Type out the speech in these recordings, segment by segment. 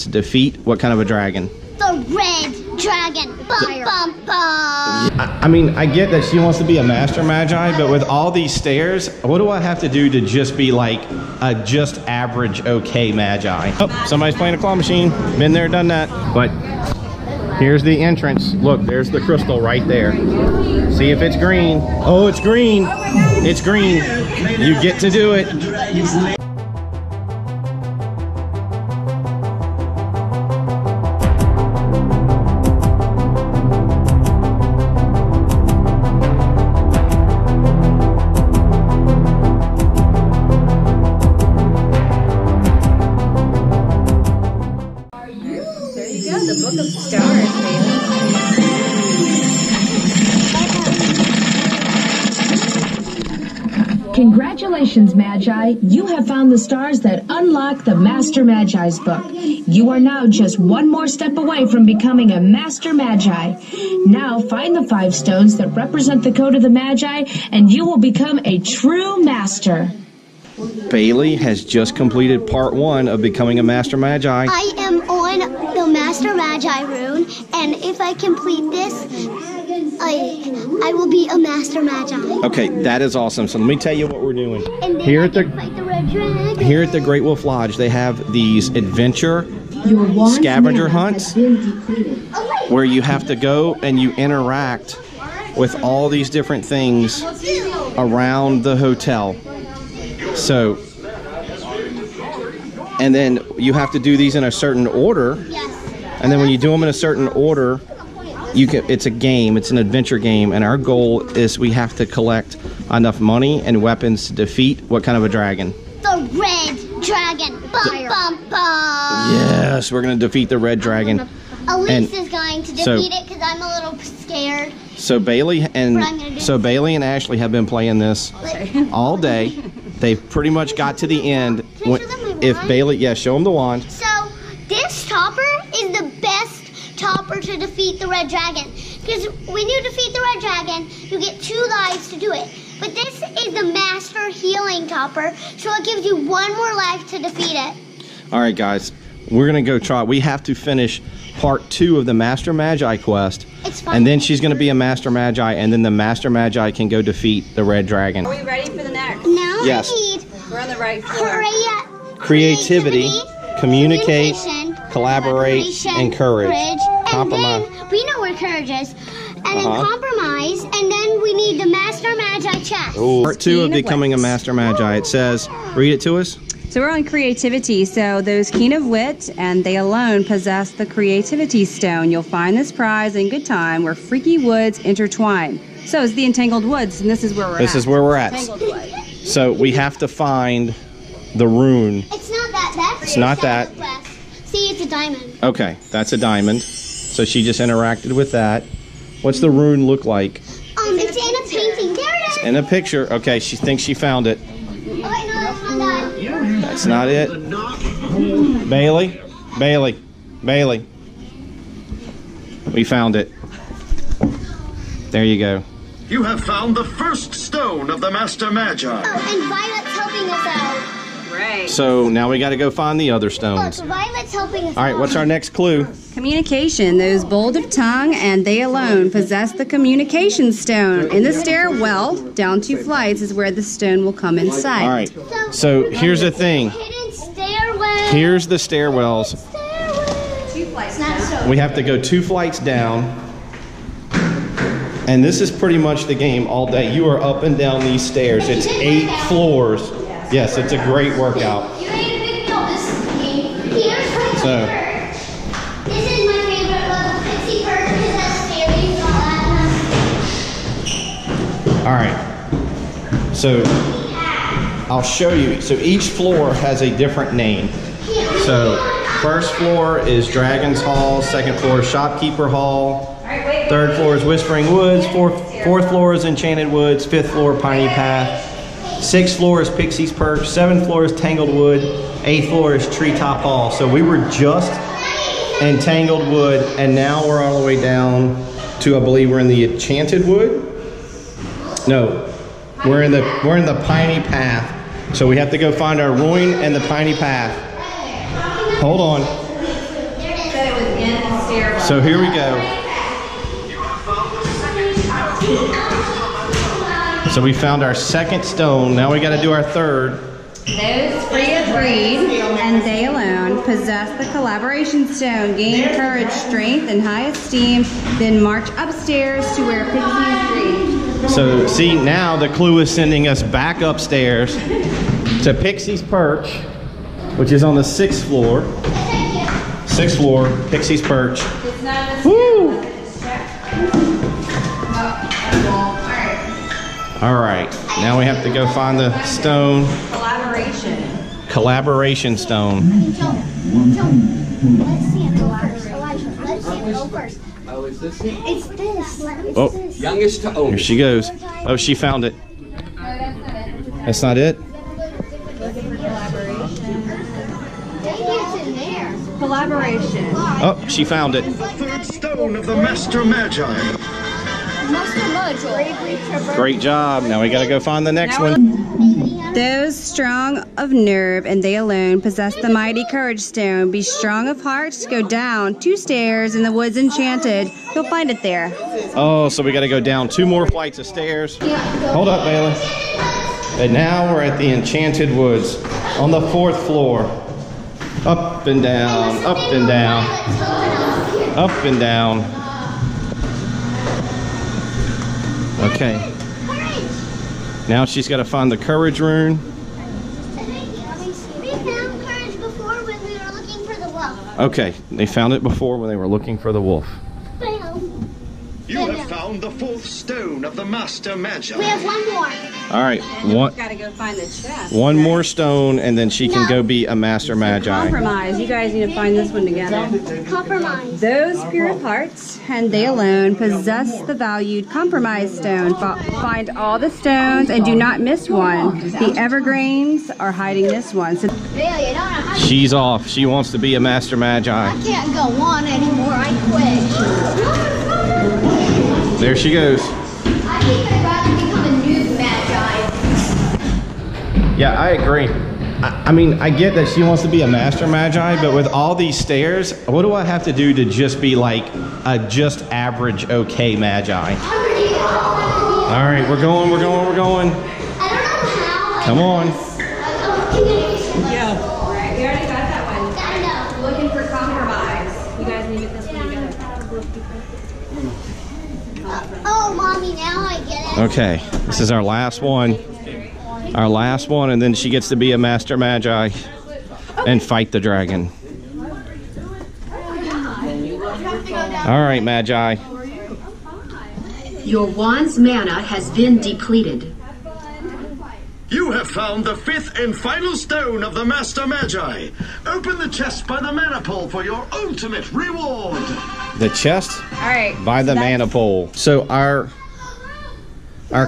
to defeat what kind of a dragon? The red dragon. Bum, bum, bum. I mean, I get that she wants to be a master magi, but with all these stairs, what do I have to do to just be like a just average okay magi? Oh, somebody's playing a claw machine. Been there, done that. But here's the entrance. Look, there's the crystal right there. See if it's green. Oh, it's green. It's green. You get to do it. Congratulations, Magi. You have found the stars that unlock the Master Magi's book. You are now just one more step away from becoming a Master Magi. Now find the 5 stones that represent the code of the Magi, and you will become a true Master. Bailey has just completed part 1 of becoming a Master Magi. I am on the Master Magi rune, and if I complete this, I will be a Master Magi. Okay, that is awesome. So let me tell you what we're doing. And then Here at the Red Dragon. Here at the Great Wolf Lodge, they have these adventure scavenger hunts where you have to go and you interact with all these different things around the hotel. So, and then you have to do these in a certain order. And then when you do them in a certain order, you can, it's a game, it's an adventure game, and our goal is we have to collect enough money and weapons to defeat what kind of a dragon? The red dragon. Bum, bum, bum. Yes, we're going to defeat the red dragon. Elise is going to defeat it because I'm a little scared. So Bailey and Ashley have been playing this all day. They've pretty much got to the end. If Bailey, yeah, show them the wand. So this topper is the best topper to defeat the red dragon, because when you defeat the red dragon, you get 2 lives to do it. But this is the master healing topper, so it gives you 1 more life to defeat it. All right, guys, we're gonna go try. We have to finish part 2 of the Master Magi quest, and then she's gonna be a Master Magi, and then the Master Magi can go defeat the red dragon. Are we ready for the next? Now yes. I need We're on the right floor. Creativity, communication, collaborate, and courage. Compromise. And then we know where courage is. And then compromise, and then we need the Master Magi chest. Part 2 of becoming a Master Magi. It says, read it to us. So we're on creativity. So those keen of wit, and they alone possess the creativity stone. You'll find this prize in good time where freaky woods intertwine. So it's the entangled woods, and this is where we're at. This is where we're at. So we have to find the rune. It's not that. It's not that. See, it's a diamond. Okay, that's a diamond. So she just interacted with that. What's the rune look like? It's in a painting. There it is. It's in a picture. Okay, she thinks she found it. Oh, wait, no, that's not that. That's not it. Bailey. We found it. There you go. You have found the first stone of the Master Magi. Oh, and Violet's helping us out. Right. So now we got to go find the other stones. Look, Violet's helping us All right, what's our next clue? Communication. Those bold of tongue, and they alone possess the communication stone. In the stairwell, down 2 flights, is where the stone will come inside. All right. So here's the thing. Hidden stairwell. Here's the stairwells. 2 flights down. We have to go 2 flights down. And this is pretty much the game all day. You are up and down these stairs. It's 8 floors. Yes, it's a great workout. You made a big deal. This is the game. Here's my favorite. This is my favorite level. Pixie Perk, because that's scary and all that. All right. So I'll show you. So each floor has a different name. So first floor is Dragon's Hall. Second floor is Shopkeeper Hall. Third floor is Whispering Woods. Fourth floor is Enchanted Woods. Fifth floor, Piney Path. 6th floor is Pixie's Perch. 7th floor is Tangled Wood. 8th floor is Treetop Hall. So we were just in Tangled Wood, and now we're all the way down to, I believe we're in the Enchanted Wood. No, we're in the Piney Path. So we have to go find our ruin and the Piney Path. Hold on. So here we go. So we found our second stone. Now we got to do our third. Those free of greed and they alone possess the collaboration stone. Gain courage, strength, and high esteem. Then march upstairs to where pixies breed. So see, now the clue is sending us back upstairs to Pixie's Perch, which is on the 6th floor. 6th floor, Pixie's Perch. It's not a Woo! All right, now we have to go find the stone. Collaboration stone. Let's see him go first. Elijah, let's see him go first. Oh, is this it? It's this. It's Oh. this. Youngest to Here oldest. she goes. Oh, she found it. That's not it? Maybe it's in there. Collaboration. Oh, she found it. Third stone of the Master Magi. Great job. Now we got to go find the next one. Those strong of nerve and they alone possess the mighty courage stone. Be strong of heart, go down 2 stairs in the woods enchanted. You'll find it there. Oh, so we got to go down 2 more flights of stairs. Hold up, Bailey. And now we're at the Enchanted Woods on the 4th floor. Up and down, up and down, up and down. Okay. Now she's got to find the courage rune. We found courage before when we were looking for the wolf. Okay, they found it before when they were looking for the wolf. Bam. You have found the 4th stone of the Master Magi. We have one more. All right, Gotta go find the chest. one more stone and then she can go be a Master Magi. Compromise. You guys need to find this one together. Compromise. Those pure of hearts and they alone possess the valued compromise stone. Find all the stones and do not miss one. The evergreens are hiding this one. So Really, I don't know how to. She's off. She wants to be a Master Magi. I can't go on anymore. I quit. There she goes. I think I'd rather become a noob magi. Yeah, I agree. I mean, I get that she wants to be a Master Magi, but with all these stairs, what do I have to do to just be like a just average okay Magi? All right, we're going, we're going, we're going. I don't know how. Come on. yeah, we already got that one. I know. Looking for compromise. You guys need to get this one together. Oh, mommy, now I get it. Okay, this is our last one. Our last one, and then she gets to be a Master Magi and fight the dragon. All right, Magi. Your wand's mana has been depleted. You have found the 5th and final stone of the Master Magi. Open the chest by the mana pole for your ultimate reward. The chest All right. by the mana pole. So our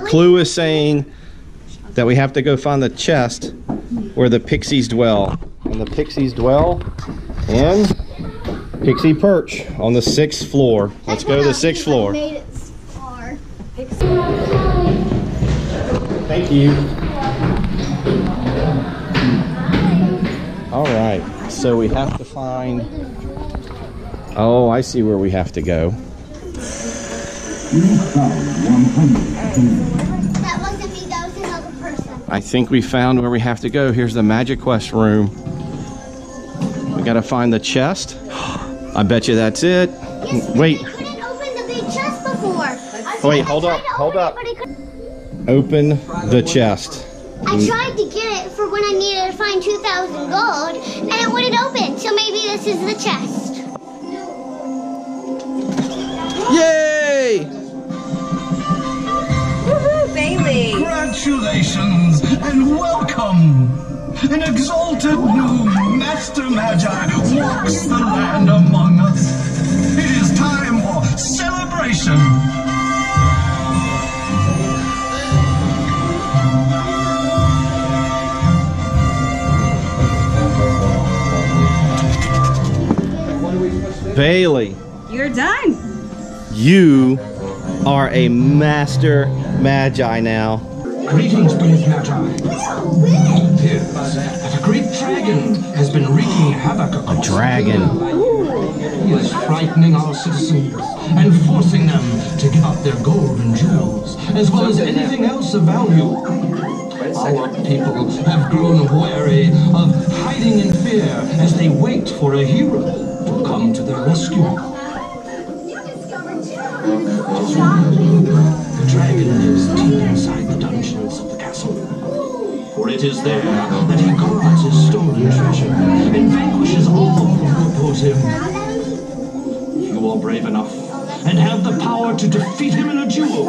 clue is saying that we have to go find the chest where the pixies dwell. And the pixies dwell in Pixie Perch on the 6th floor. Let's go to the 6th floor. Made it far. Thank you. All right, so we have to find. Oh, I see where we have to go. That wasn't me, that was another person. I think we found where we have to go. Here's the MagiQuest room. We gotta find the chest. I bet you that's it. Wait. I couldn't open the big chest before. Wait, hold up, hold up. Open the chest. I tried to get it for when I needed to find 2,000 gold, and it wouldn't open. So maybe this is the chest. Yay! Woohoo, Bailey. Congratulations and welcome! An exalted new Master Magi walks the land among us. It is time for celebration! Bailey, You're done. you are a Master Magi now. Greetings, brilliant Magi. Appears that a great dragon has been wreaking havoc across Dragon. He is frightening our citizens and forcing them to give up their gold and jewels, as well as anything else of value. Our people have grown wary of hiding in fear as they wait for a hero to come to their rescue. The dragon lives deep inside the dungeons of the castle, for it is there that he guards his stolen treasure and vanquishes all who oppose him. If you are brave enough and have the power to defeat him in a duel,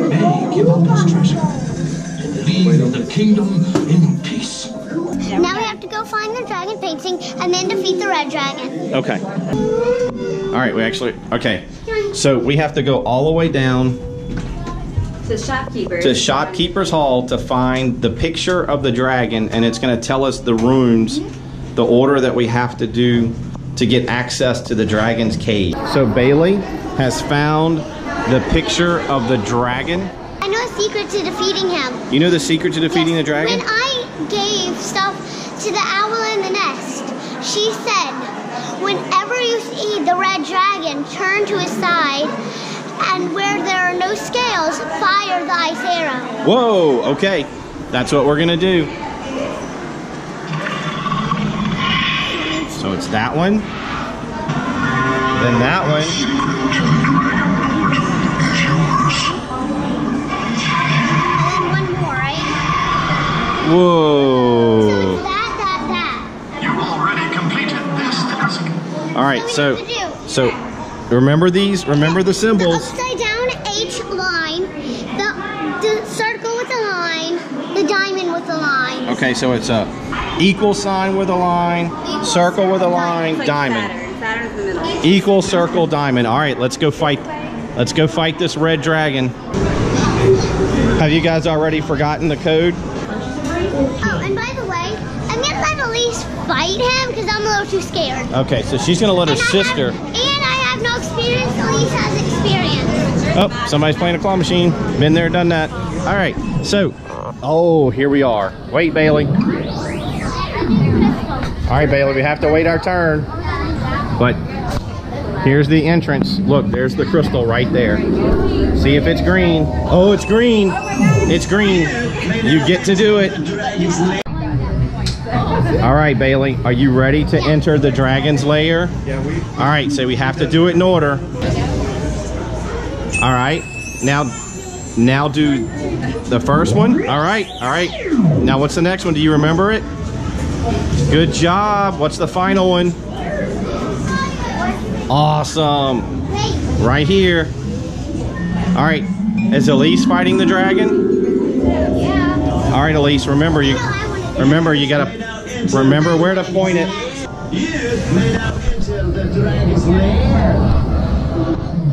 may give up his treasure and leave the kingdom in peace. Now we have to go find the dragon painting and then defeat the red dragon. Okay. All right, okay. So we have to go all the way down To shopkeepers. to Shopkeeper's Hall to find the picture of the dragon, and it's going to tell us the runes, the order that we have to do to get access to the dragon's cave. So Bailey has found the picture of the dragon. I know a secret to defeating him. You know the secret to defeating the dragon? When I gave stuff to the owl in the nest, she said, whenever you see the red dragon, turn to his side, and where there are no scales, fire the ice arrow. Whoa, okay. That's what we're gonna do. So it's that one, then that one. And then one more, right? Whoa. So it's that. You've already completed this task. All right, What so do we have to do? so remember these, remember the symbols. The upside down H line, the circle with a line, the diamond with a line. Okay, so it's a equal sign with a line, circle with a line, It's like diamond. Saturn's in the middle. Equal, circle, diamond. All right, let's go fight. Let's go fight this red dragon. Have you guys already forgotten the code? Oh, and by the way, I'm gonna let Elise fight him because I'm a little too scared. Okay, so she's gonna let her And sister. I have no experience. Elise has experience. Oh, somebody's playing a claw machine. Been there, done that. All right, so, oh, here we are. Wait, Bailey. All right, Bailey, we have to wait our turn. But here's the entrance. Look, there's the crystal right there. See if it's green. Oh, it's green. It's green. You get to do it. All right, Bailey, are you ready to enter the dragon's lair? All right, so we have to do it in order. All right, now do the first one. All right. Now what's the next one? Do you remember it? Good job. What's the final one? Awesome. Right here. All right, is Elise fighting the dragon? All right, Elise, remember you gotta remember where to point it.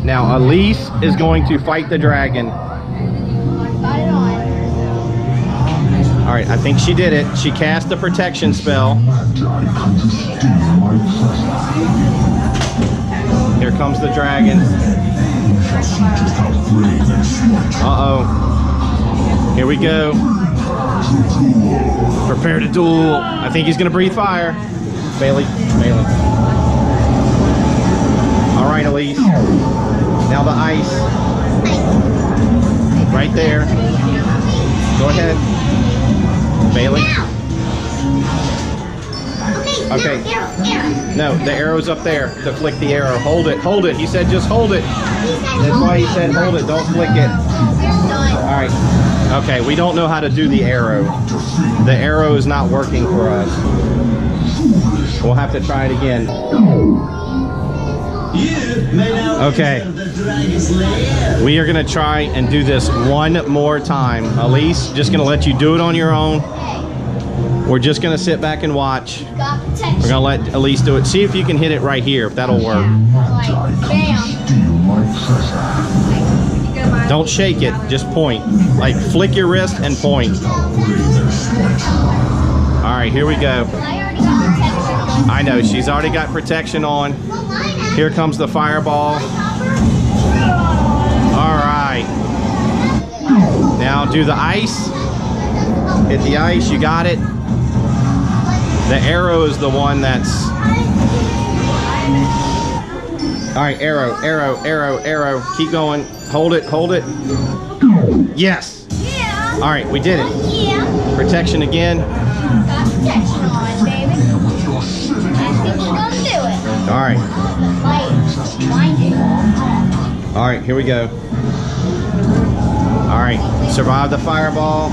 Now Elise is going to fight the dragon. All right, I think she did it. She cast the protection spell. Here comes the dragon. Uh-oh. Here we go. Prepare to duel. I think he's gonna breathe fire. Bailey. All right, Elise. Now the ice. Right there. Go ahead. Bailey. Okay. No, the arrow's up there to flick the arrow. Hold it. He said just hold it. That's why he said hold it, don't flick it. All right. Okay, we don't know how to do the arrow. The arrow is not working for us. We'll have to try it again. Okay. We are gonna try and do this one more time. Elise, just gonna let you do it on your own. We're just gonna sit back and watch. We're gonna let Elise do it. See if you can hit it right here, if that'll work. Don't shake it, just point. Like flick your wrist and point. All right, here we go. I know, she's already got protection on. Here comes the fireball. All right. Now do the ice. Hit the ice, you got it. The arrow is the one that's All right, arrow, arrow, arrow, arrow. Keep going. Hold it, hold it. Yes. Yeah. All right, we did it. Yeah. Protection again. Got protection on, baby. I think you're gonna do it. All right. Blinding. All right, here we go. All right, survive the fireball.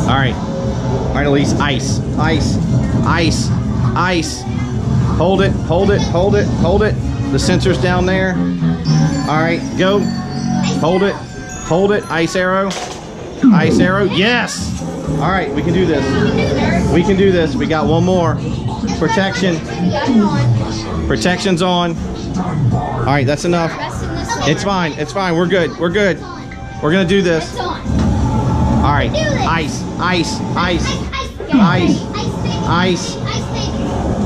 All right. All right, Elise, ice, ice, ice, ice. Hold it, hold it, hold it, hold it. The sensor's down there. All right, go. Hold it, ice arrow. Ice arrow, yes. All right, we can do this. We can do this. We got one more. Protection. Protection's on. All right, that's enough. It's fine, it's fine. We're good, we're good. We're gonna do this. All right, ice, ice, ice, ice, ice,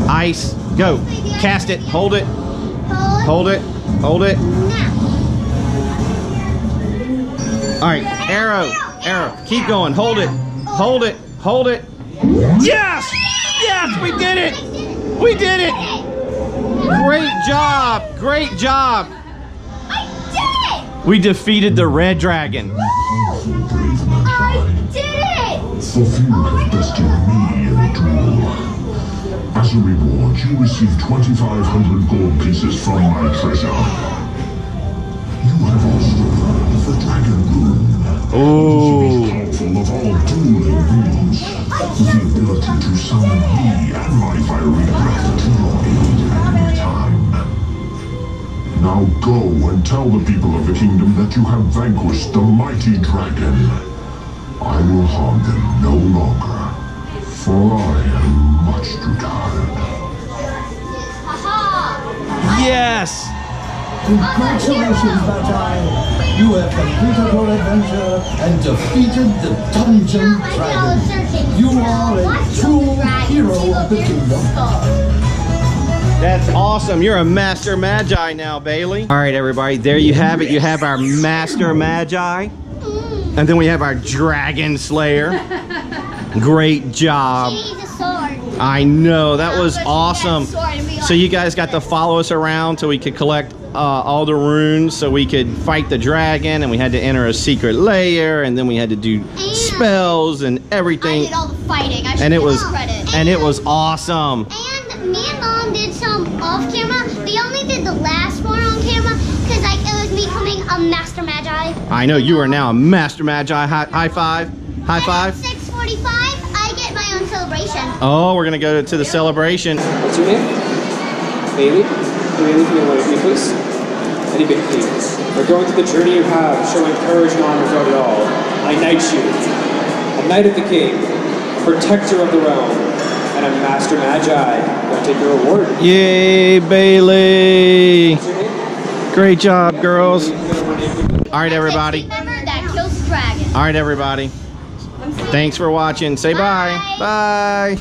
ice. Go. Cast it. Hold it. Hold it. Hold it. All right, arrow, arrow. Keep going. Hold it. Hold it. Hold it. Yes! Yes, we did it! We did it! Great job! Great job! I did it! We defeated the red dragon. I did it! For few have bested me in a duel. As a reward, you receive 2,500 gold pieces from my treasure. You have also earned the dragon rune. Ooh. The most powerful of all dueling runes. The ability to summon me and my fiery breath to your aid at any time. Now go and tell the people of the kingdom that you have vanquished the mighty dragon. I will harm them no longer, for I am much too tired. Yes! Congratulations, Magi! You have completed your adventure and defeated the Dungeon Dragon. You are a true hero of the kingdom. That's awesome. You're a Master Magi now, Bailey. All right, everybody. There you have it. You have our Master Magi. And then we have our Dragon Slayer. Great job. I know. That was awesome. So you guys got to follow us around so we could collect all the runes so we could fight the dragon, and we had to enter a secret lair, and then we had to do spells and everything. I did all the fighting. I should And it get was credit. and it was awesome. And me and Mom did some off camera. We only did the last one on camera because it was me becoming a Master Magi. I know you are now a Master Magi. High five. High five. At 6:45, I get my own celebration. Oh, we're gonna go to the celebration. What's your name? Bailey? Do anything you want to do, please? Anything, please. We're going through the journey you have, showing courage and honor throughout it all. I knight you. A knight of the king, a protector of the realm, and a Master Magi. Gonna take your reward. Yay, Bailey! What's your name? Great job, girls. All right, everybody. Member that kills dragons. All right, everybody. Thanks for watching. Say bye. Bye.